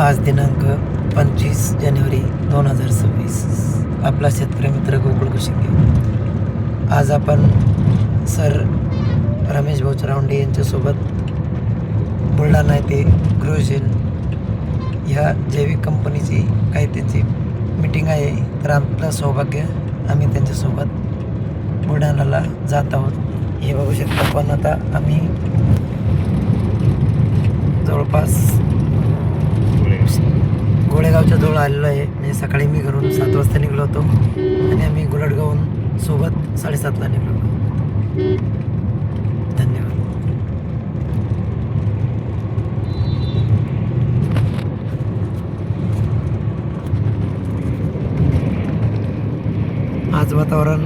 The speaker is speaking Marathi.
आज दिनांक 25 जानेवारी 2026. आपला शेतकरी मित्र गोकुळ कुशिंगे. आज आपण सर रमेश भाऊ चरावंडे यांच्यासोबत बुलढाणा येथे ग्रोजेन ह्या जैविक कंपनीची काही त्यांची मीटिंग आहे. तर आपलं सौभाग्य आम्ही त्यांच्यासोबत बुलढाण्याला जात आहोत. हे बघू शकता. पण आता आम्ही जवळपास गोळेगावच्या जवळ आलेलो आहे. म्हणजे सकाळी मी घरून 7 वाजता निघलो होतो आणि आम्ही गुलटगावहून सोबत 7:30ला निघलो. धन्यवाद. आज वातावरण